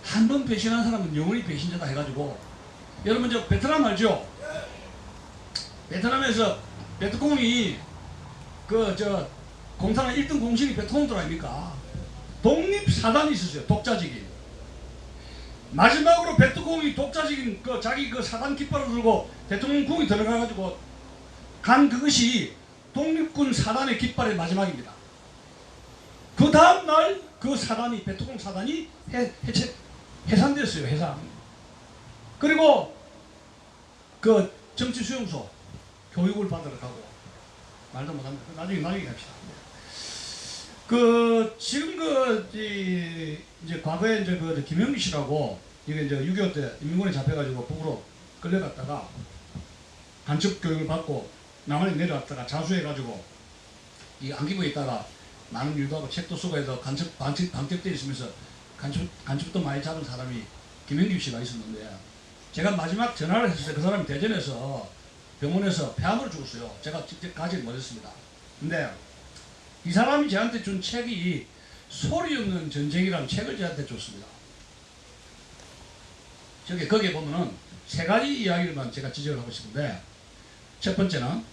한 번 배신한 사람은 영원히 배신자다 해가지고 여러분 저 베트남 알죠? 베트남에서 베트콩이 그 저 공산당 1등 공신이 베트콩들 아닙니까? 독립사단이 있었어요. 독자적인. 마지막으로 베트콩이 독자적인 그 자기 그 사단 깃발을 들고 대통령궁에 들어가가지고 간 그것이 독립군 사단의 깃발의 마지막입니다. 그 다음날 그 사단이 베트콩 사단이 해산됐어요. 해산. 그리고 그 정치수용소 교육을 받으러 가고 말도 못합니다. 나중에 합시다. 그 지금 이제 과거에 이제 그 김영기 씨라고 이게 이제 6.25 때 인민군에 잡혀가지고 북으로 끌려갔다가 간첩 교육을 받고 남한에 내려왔다가 자수해가지고 이 안기부에 있다가 많은 일도 하고 책도 쓰고 해서 방첩돼 있으면서 간첩도 많이 잡은 사람이 김영기 씨가 있었는데 제가 마지막 전화를 했을 때 그 사람이 대전에서 병원에서 폐암으로 죽었어요. 제가 직접 가지 못했습니다. 근데 이 사람이 저한테 준 책이 소리 없는 전쟁이라는 책을 저한테 줬습니다. 거기에 보면은 세 가지 이야기를만 제가 지적을 하고 싶은데 첫 번째는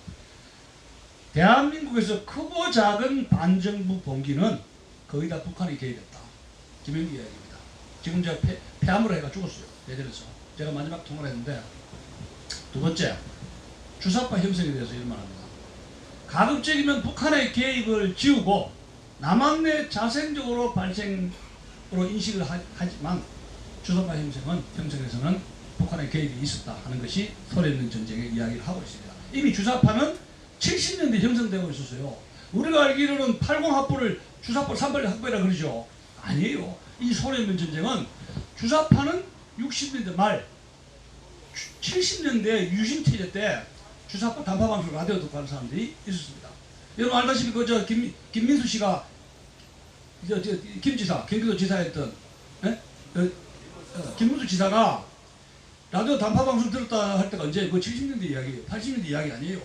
대한민국에서 크고 작은 반정부 봉기는 거의 다 북한이 개입했다. 김영기 이야기입니다. 지금 제가 폐암으로 해가 죽었어요. 대전에서. 제가 마지막 통화를 했는데 두 번째 주사파 형성에 대해서 이런 말 합니다. 가급적이면 북한의 개입을 지우고 남한 내 자생적으로 발생으로 인식을 하지만 주사파 형성에서는 북한의 개입이 있었다 하는 것이 소련 있는 전쟁의 이야기를 하고 있습니다. 이미 주사파는 70년대 형성되고 있었어요. 우리가 알기로는 80학부를 주사파 386학부라 그러죠. 아니에요. 이 소련 있는 전쟁은 주사파는 60년대 말 70년대 유신체제 때 주사파 단파방송 라디오 듣고 하는 사람들이 있었습니다. 여러분 알다시피 그 김민수 씨가 김지사 경기도 지사였던 김문수 지사가 라디오 단파방송 들었다 할 때가 언제 그 70년대 이야기예요. 80년대 이야기 아니에요.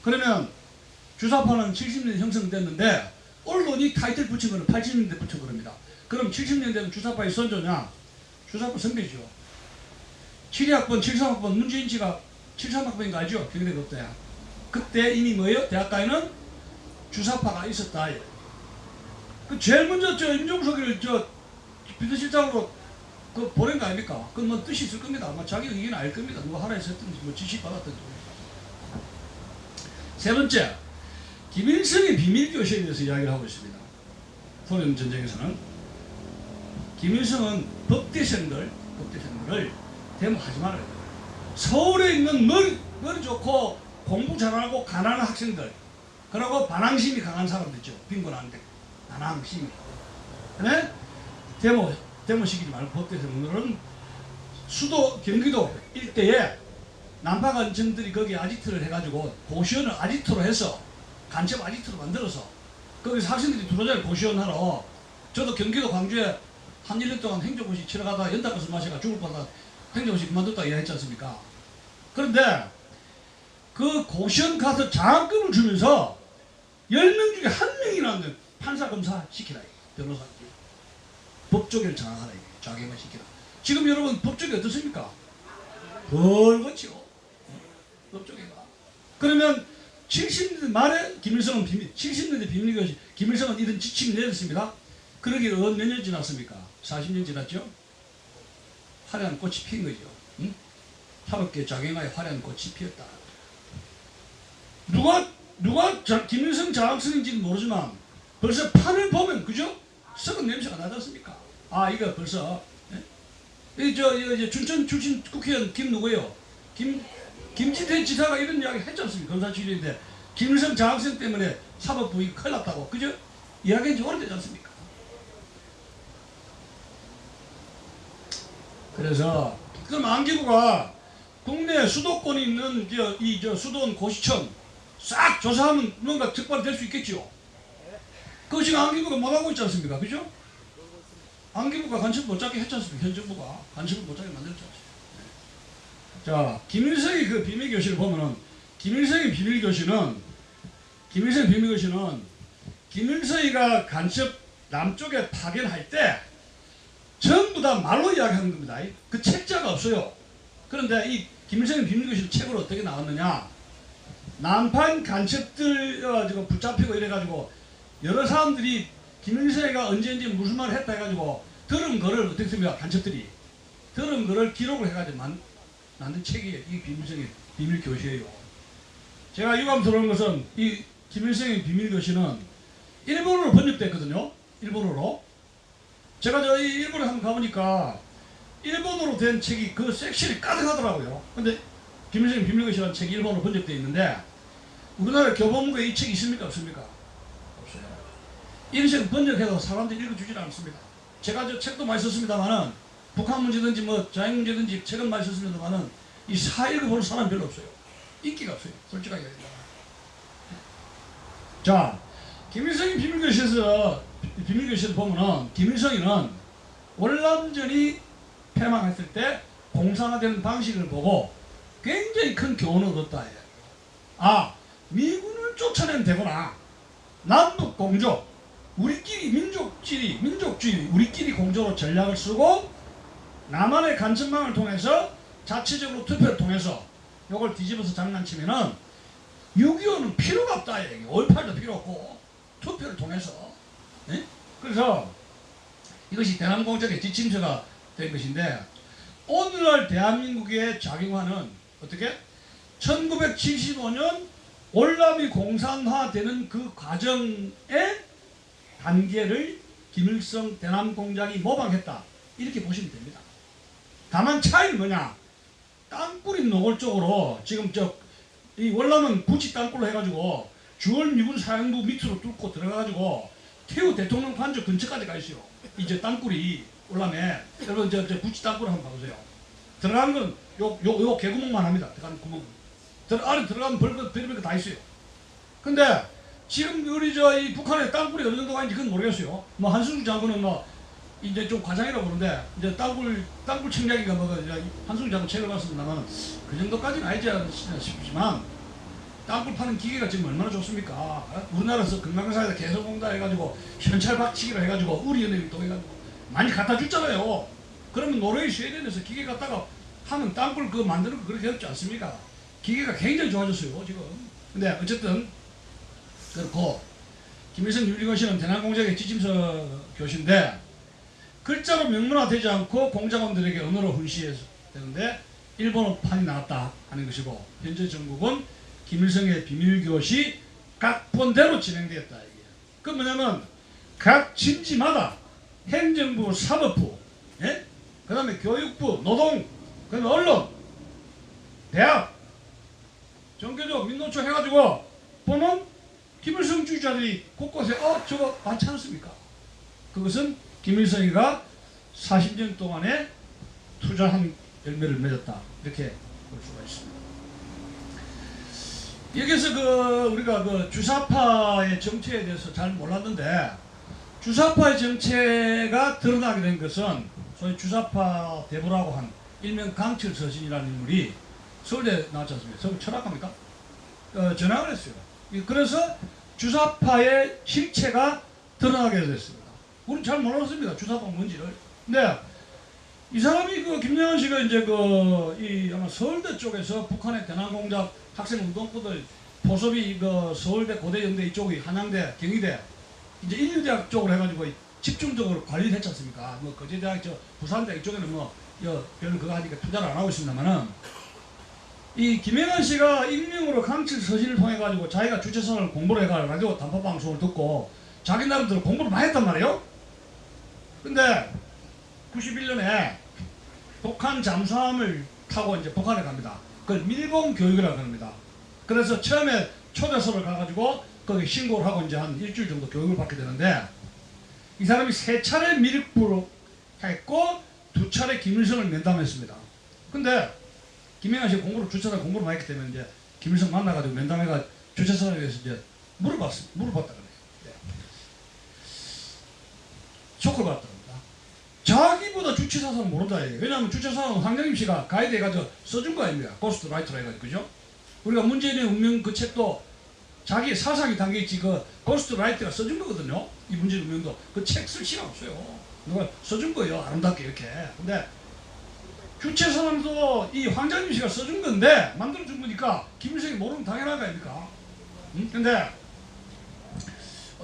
그러면 주사파는 70년대 형성됐는데 언론이 타이틀 붙인 거는 80년대 붙인 겁니다. 그럼 70년대는 주사파의 선조냐? 주사파 선배죠. 72학번, 73학번 문재인 씨가 73학번인 거 알죠? 경희대 그때. 그때 이미 뭐예요? 대학가에는 주사파가 있었다. 그 제일 먼저 임종석이를 비서실장으로 보낸 거 아닙니까? 그건 뭐 뜻이 있을 겁니다. 아마 자기 의견은 알 겁니다. 누가 하라 했었든지 뭐 지시 받았든지. 세 번째, 김일성의 비밀교시에 대해서 이야기를 하고 있습니다. 소련 전쟁에서는 김일성은 법대생들을 데모하지 말아요. 서울에 있는 머리 좋고 공부 잘하고 가난한 학생들, 그리고 반항심이 강한 사람들 있죠. 빈곤한데 반항심이. 네? 데모시키지 말고 법대생들은 수도 경기도 일대에 난파관청들이 거기 아지트를 해가지고 고시원을 아지트로 해서 간첩 아지트로 만들어서 거기서 학생들이 들어오잖아요. 고시원하러. 저도 경기도 광주에 한 1년 동안 행정고시 치러 가다가 연탄가스 마셔가 죽을 뻔하다 행정고시 그만뒀다 이야기했지 않습니까? 그런데 그 고시원 가서 장학금을 주면서 10명 중에 1명이라는 판사 검사 시키라. 변호사 법조계를 장악하라. 자격만 시키라. 지금 여러분 법조계 어떻습니까? 벌겋지요. 법조계가. 그러면 70년대 말에 김일성은 70년대 비밀교시 김일성은 이런 지침이 내렸습니다. 그러기 몇 년 지났습니까? 40년 지났죠? 화려한 꽃이 핀 거죠. 응? 하루께 자경하에 화려한 꽃이 피었다. 누가 김일성 장학생인지는 모르지만 벌써 판을 보면 그죠? 썩은 냄새가 나지 않습니까? 아 이거 벌써 저 춘천 출신 국회의원 김 누구예요? 김지태 지사가 이런 이야기 했지 않습니까? 검사 출신인데 김일성 장학생 때문에 사법부가 큰일 났다고 그죠? 이야기한 지 오래되지 않습니까? 그래서 그럼 안기부가 국내 수도권에 있는 수도원 고시청 싹 조사하면 뭔가 특발이 될 수 있겠죠. 그거 지금 안기부가 못하고 있지 않습니까? 그죠? 안기부가 간첩 못 잡게 했지 않습니까? 현 정부가 간첩을 못 잡게 만들었지 않습니까? 자, 김일성의 그 비밀교실을 보면은 김일성의 비밀교실은 김일성이가 간첩 남쪽에 파견할 때 전부 다 말로 이야기하는 겁니다. 그 책자가 없어요. 그런데 이 김일성의 비밀교실 책으로 어떻게 나왔느냐? 남판 간첩들 지금 붙잡히고 이래가지고 여러 사람들이 김일성이가 언제 무슨 말을 했다 해가지고 들은 거를 어떻게 씁니까? 간첩들이 들은 거를 기록을 해가지고 만든 책이 이 김일성의 비밀교시예요. 제가 유감 들어온 것은 이 김일성의 비밀교시는 일본어로 번역됐거든요. 일본어로. 제가 저희 일본에 한번 가보니까 일본어로 된 책이 그 섹션이 가득하더라고요. 근데 김일성의 비밀교시라는 책이 일본어로 번역되어 있는데 우리나라 교보문고에 이 책이 있습니까? 없습니까? 없어요. 이런 책 번역해도 사람들이 읽어주질 않습니다. 제가 저 책도 많이 썼습니다만은 북한 문제든지 뭐 자유 문제든지 책은 많이 썼습니다만은 이 사 읽어보는 사람 별로 없어요. 인기가 없어요. 솔직하게 얘기합니다. 자, 김일성의 비밀교시에서 보면은 김일성이는 월남전이 패망했을 때 공산화되는 방식을 보고 굉장히 큰 교훈을 얻었다. 아, 미군을 쫓아내면 되구나. 남북 공조, 우리끼리 민족주의, 우리끼리 공조로 전략을 쓰고 남한의 간첩망을 통해서 자체적으로 투표를 통해서 이걸 뒤집어서 장난치면은 6.25는 필요가 없다. 5.18도 필요 없고 투표를 통해서. 네? 그래서 이것이 대남공작의 지침서가 된 것인데 오늘날 대한민국에 작용하는 어떻게? 1975년 월남이 공산화되는 그 과정의 단계를 김일성 대남공작이 모방했다. 이렇게 보시면 됩니다. 다만 차이는 뭐냐? 땅굴이 노골적으로 지금 이 월남은 부치 땅굴로 해가지고 주월 미군 사령부 밑으로 뚫고 들어가가지고 태우 대통령 관저 근처까지 가 있어요. 이제 땅굴이 월남에 여러분 저 부치 땅굴 한번 봐보세요. 들어가는 건 요 개구멍만 합니다. 들어가는 구멍. 안에 들어가면 별거 다 있어요. 근데 지금 우리 이 북한의 땅굴이 어느 정도가 있는지 그건 모르겠어요. 뭐 한승주 장군은 뭐 이제 좀 과장이라고 그러는데 이제 땅굴 책략이가 뭐가 한승주 장군 책을 봤습니다만 그 정도까지는 아니지 않나 싶지만 땅굴 파는 기계가 지금 얼마나 좋습니까? 우리나라에서 금강사에다 개성공단 해가지고 현찰 박치기로 해가지고 우리은행 또 해가지고 많이 갖다 줬잖아요. 그러면 노르웨이 스웨덴에서 기계 갖다가 하면 땅굴 그거 만드는 거 그렇게 어렵지 않습니까? 기계가 굉장히 좋아졌어요 지금. 근데 어쨌든 그렇고 김일성 비밀교시는 대남공작의 지침서 교시인데 글자로 명문화되지 않고 공작원들에게 언어로 훈시해서 되는데 일본어판이 나왔다 하는 것이고 현재 전국은 김일성의 비밀교시 각본대로 진행되었다. 이게. 그 뭐냐면 각 진지마다 행정부, 사법부, 예? 그 다음에 교육부, 노동, 그 다음에 언론, 대학, 종교적, 민노총 해가지고 보면 김일성주의자들이 곳곳에 저거 많지 않습니까? 그것은 김일성이가 40년 동안에 투자한 열매를 맺었다. 이렇게 볼 수가 있습니다. 여기서 우리가 주사파의 정체에 대해서 잘 몰랐는데 주사파의 정체가 드러나게 된 것은 소위 주사파 대부라고 한 일명 강철 서신이라는 인물이 서울대 나왔지 않습니까? 서울 철학과입니까? 전학을 했어요. 그래서 주사파의 실체가 드러나게 됐습니다. 우리는 잘 몰랐습니다. 주사파가 뭔지를. 근데 이 사람이 김영환 씨가 이제 아마 서울대 쪽에서 북한의 대남공작 학생 운동부들 포섭이 서울대, 고대, 연대 이쪽이 한양대, 경희대 이제 인류대학 쪽으로 해가지고 집중적으로 관리를 했지 않습니까? 뭐 거제대학, 부산대 이쪽에는 별로 그거 하니까 투자를 안 하고 있습니다만은 이 김영환 씨가 익명으로 강철 서신을 통해 가지고 자기가 주체성을 공부를 해가지고 단파 방송을 듣고 자기 나름대로 공부를 많이 했단 말이에요. 근데 91년에 북한 잠수함을 타고 이제 북한에 갑니다. 그걸 밀봉 교육이라고 합니다. 그래서 처음에 초대소를 가가지고 거기 신고를 하고 이제 한 일주일 정도 교육을 받게 되는데 이 사람이 3차례 밀입부로 했고 2차례 김일성을 면담했습니다. 근데 김영환 씨 주체성 공부를 많이 했기 때문에 이제 김일성 만나가지고 면담해가 주체성에 대해서 이제 물어봤다 그래요. 네. 쇼크를 받았답니다. 본인보다 주체사상은 모른다. 왜냐하면 주체사상은 황정임 씨가 가이드 해가지고 써준 거 아닙니까? 고스트 라이터로 해가지고, 그죠? 우리가 문재인의 운명 그 책도 자기의 사상이 담겨있지, 그 고스트 라이터가 써준 거거든요. 이 문재인 운명도. 그 책 쓸 시간 없어요. 누가 써준 거예요. 아름답게 이렇게. 근데 주체사상도 이 황정임 씨가 써준 건데, 만들어준 거니까 김일성이 모르면 당연한 거 아닙니까? 응? 근데,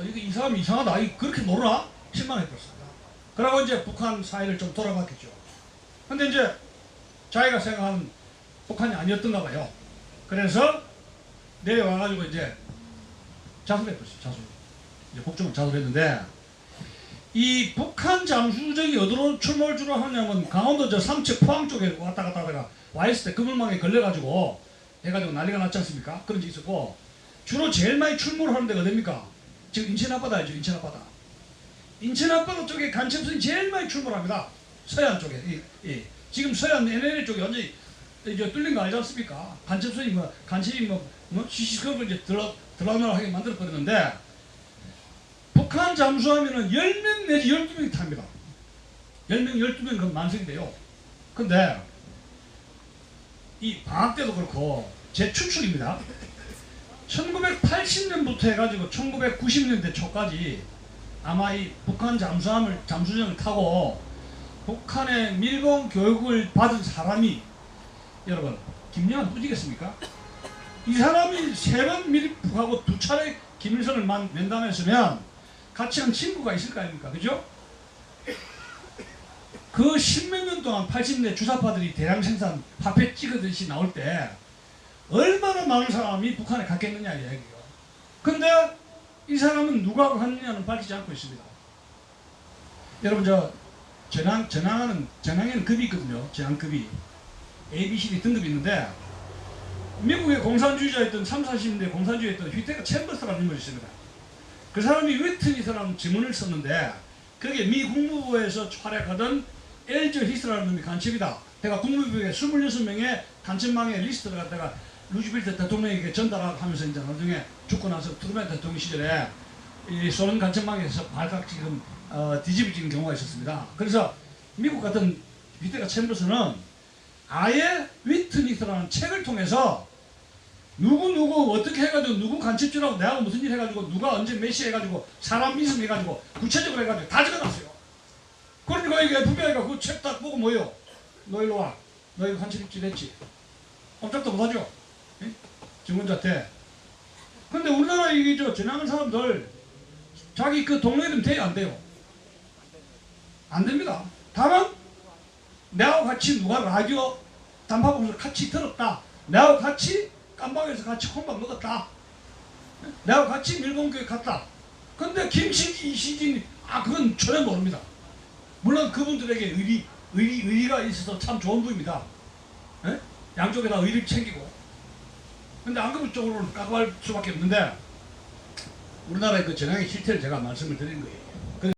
이게 이 사람이 이상하다. 그렇게 모르나? 실망해버렸습니다. 그러고 이제 북한 사회를 좀 돌아봤겠죠. 근데 이제 자기가 생각한 북한이 아니었던가 봐요. 그래서 내려와가지고 이제 자수했었어요. 자수. 이제 국정을 자수했는데, 이 북한 잠수정이 어디로 출몰 주로 하냐면 강원도 저 삼척 포항 쪽에 왔다 갔다 하다가 와 있을 때 그물망에 걸려가지고 해가지고 난리가 났지 않습니까? 그런 적이 있었고, 주로 제일 많이 출몰하는 데가 어딥니까? 지금 인천 앞바다죠. 인천 앞바다. 인천 앞바다 쪽에 간첩선이 제일 많이 출몰합니다. 서해안 쪽에. 지금 서해안 NLL 쪽에 완전히 이제 뚫린 거 알지 않습니까? 간첩선이 간첩이 시시콜콜 이제 들어가하게 만들어 버렸는데, 북한 잠수하면은 10명 내지 12명이 탑니다. 10명, 12명 그럼 만석인데요. 근데 이 방학 때도 그렇고 제 추측입니다. 1980년부터 해가지고 1990년대 초까지 아마 이 북한 잠수정을 타고 북한의 밀봉 교육을 받은 사람이, 여러분, 김영한 뿌지겠습니까? 이 사람이 3번 밀입하고 2차례 김일성을 면담했으면 같이 한 친구가 있을 거 아닙니까? 그죠? 그 10몇 년 동안 80년대 주사파들이 대량 생산 화폐 찍어듯이 나올 때 얼마나 많은 사람이 북한에 갔겠느냐 이야기예요. 근데 이 사람은 누가 갔느냐는 밝히지 않고 있습니다. 여러분, 저 전항에는 급이 있거든요. 전항급이 ABCD 등급이 있는데, 미국의 공산주의자였던 30, 40년대 공산주의였던 휘테크 챔버스라는 인물이 있습니다. 그 사람이 위트니스라는 지문을 썼는데, 그게 미 국무부에서 활약하던 엘저 히스라는 놈이 간첩이다. 내가 국무부에 26명의 간첩망의 리스트를 갖다가 루즈벨트 대통령에게 전달하면서 이제 나중에 죽고 나서 트루먼 대통령 시절에 이 소련 간첩망에서 발각 지금 뒤집어진 경우가 있었습니다. 그래서 미국 같은 휘테크 챔버스는 아예 위트니스라는 책을 통해서 누구 어떻게 해가지고 누구 간첩질하고 내가 무슨 일 해가지고 누가 언제 몇 시 해가지고 사람 미승 해가지고 구체적으로 해가지고 다 적어놨어요. 그러니까 이게 FBI가 그 책 딱 보고 뭐요? 너 일로 와. 너 이거 간첩질 했지? 꼼짝도 못하죠? 증언자한테. 근데 우리나라 이게 전향한 사람들 자기 그 동료이름 돼요? 안 돼요? 안 됩니다. 다만 내하고 같이 누가 라디오 단팥봉에서 같이 들었다. 내하고 같이 깜방에서 같이 콩밥 먹었다. 내하고 같이 밀봉교회 갔다. 근데 김신지, 이신진, 그건 전혀 모릅니다. 물론 그분들에게 의리가 있어서 참 좋은 분입니다. 양쪽에 다 의리를 챙기고. 근데 안그분 쪽으로는 까고할 수밖에 없는데, 우리나라의 그 전향의 실태를 제가 말씀을 드린 거예요.